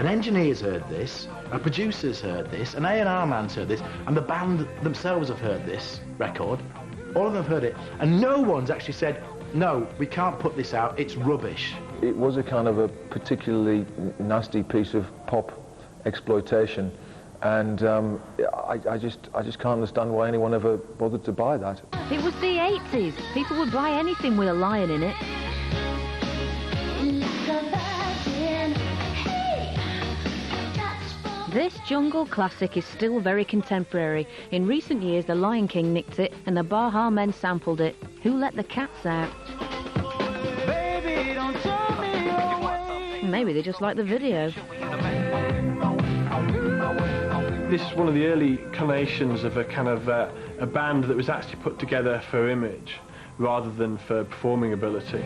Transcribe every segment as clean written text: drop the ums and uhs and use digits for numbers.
an engineer's heard this, a producer's heard this, an A&R man's heard this, and the band themselves have heard this record. All of them have heard it, and no one's actually said, no, we can't put this out, it's rubbish. It was a kind of a particularly nasty piece of pop exploitation, and I just can't understand why anyone ever bothered to buy that. It was the 80s. People would buy anything with a lion in it. This jungle classic is still very contemporary. In recent years, the Lion King nicked it and the Baha Men sampled it. Who let the cats out? Baby, don't turn me away. Maybe they just like the video. This is one of the early incarnations of a kind of a band that was actually put together for image rather than for performing ability.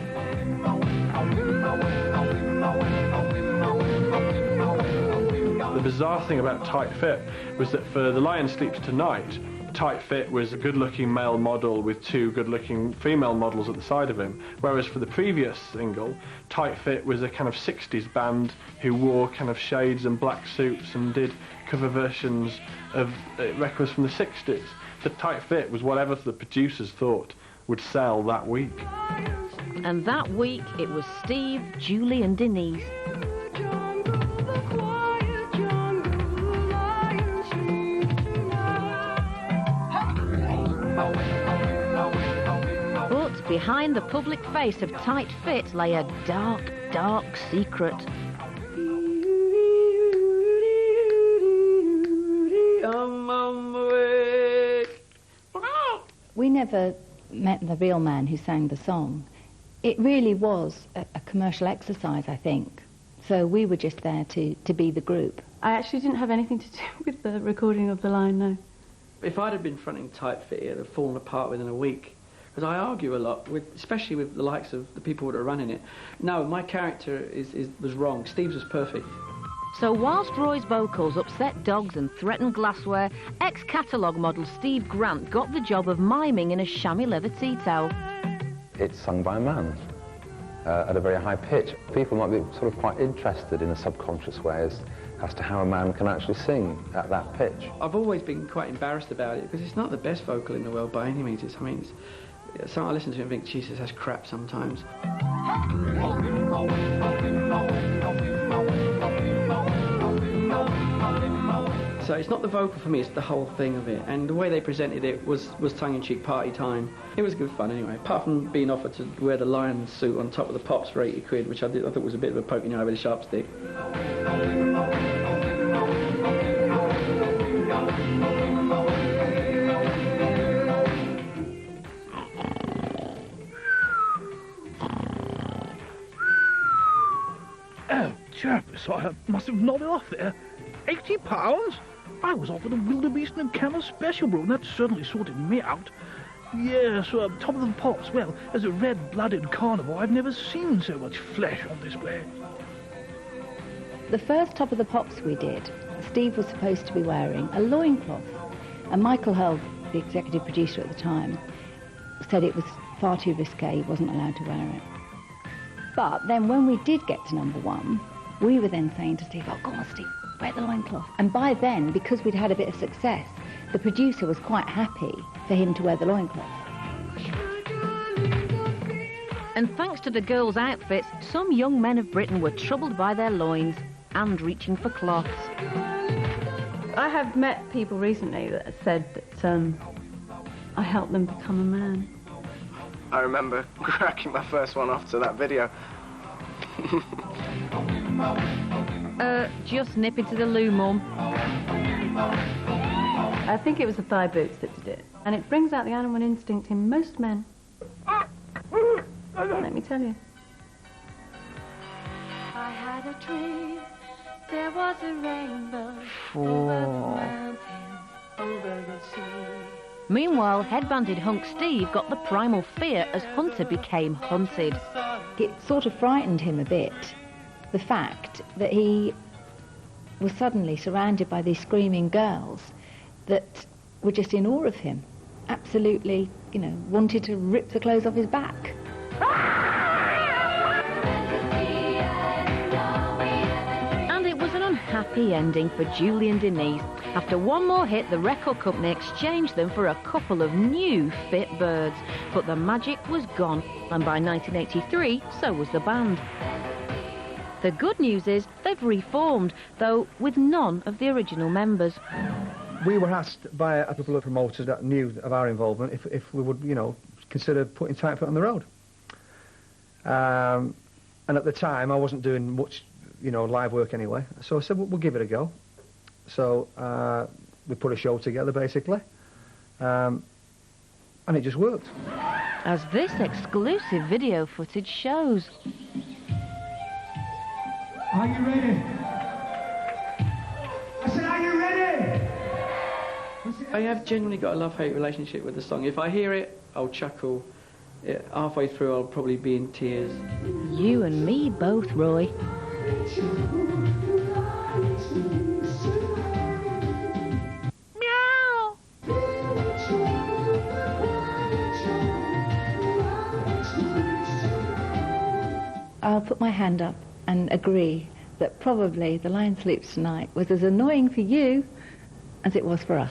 The bizarre thing about Tight Fit was that for The Lion Sleeps Tonight, Tight Fit was a good-looking male model with two good-looking female models at the side of him, whereas for the previous single, Tight Fit was a kind of 60s band who wore kind of shades and black suits and did cover versions of records from the 60s. So Tight Fit was whatever the producers thought would sell that week. And that week, it was Steve, Julie and Denise. But behind the public face of Tight Fit lay a dark, dark secret. We never met the real man who sang the song. It really was a commercial exercise, I think. So we were just there to be the group. I actually didn't have anything to do with the recording of The Line, no. If I'd have been fronting Tight Fit, it'd have fallen apart within a week. Because I argue a lot, especially with the likes of the people that are running it. No, my character was wrong. Steve's was perfect. So whilst Roy's vocals upset dogs and threatened glassware, ex-catalogue model Steve Grant got the job of miming in a chamois leather tea towel. It's sung by a man at a very high pitch. People might be sort of quite interested in a subconscious way as to how a man can actually sing at that pitch. I've always been quite embarrassed about it because it's not the best vocal in the world by any means. So I listen to it and think, Jesus, that's crap sometimes. So it's not the vocal for me, it's the whole thing of it. And the way they presented it was tongue-in-cheek party time. It was good fun anyway, apart from being offered to wear the lion suit on top of the Pops for 80 quid, which I thought was a bit of a poke in the eye with a sharp stick. Oh, Jervis, I must have nodded off there. £80? I was offered a wildebeest and a camel special, bro, and that certainly sorted me out. Yes, Top of the Pops. Well, as a red-blooded carnivore, I've never seen so much flesh on display. The first Top of the Pops we did, Steve was supposed to be wearing a loincloth. And Michael Hurd, the executive producer at the time, said it was far too risque, he wasn't allowed to wear it. But then when we did get to number one, we were then saying to Steve, oh, go on, Steve, wear the loincloth. And by then, because we'd had a bit of success, the producer was quite happy for him to wear the loincloth. And thanks to the girls' outfits, some young men of Britain were troubled by their loins and reaching for cloths. I have met people recently that said that I helped them become a man. I remember cracking my first one off to that video. Just nip into the loo, Mum. I think it was the thigh boots that did it. And it brings out the animal instinct in most men. Let me tell you. I had a dream, there was a rainbow over the mountains, over the sea. Meanwhile, headbanded hunk Steve got the primal fear as Hunter became hunted. It sort of frightened him a bit, the fact that he was suddenly surrounded by these screaming girls that were just in awe of him, absolutely, you know, wanted to rip the clothes off his back. And it was an happy ending for Julie and Denise. After one more hit, the record company exchanged them for a couple of new fit birds. But the magic was gone, and by 1983, so was the band. The good news is they've reformed, though with none of the original members. We were asked by a couple of promoters that knew of our involvement if we would, consider putting Tight Fit on the road. And at the time, I wasn't doing much, live work anyway. So I said, we'll give it a go. So we put a show together, basically. And it just worked. As this exclusive video footage shows. Are you ready? I said, are you ready? I have genuinely got a love-hate relationship with the song. If I hear it, I'll chuckle. Halfway through, I'll probably be in tears. You and me both, Roy. Meow! I'll put my hand up and agree that probably The Lion Sleeps Tonight was as annoying for you as it was for us.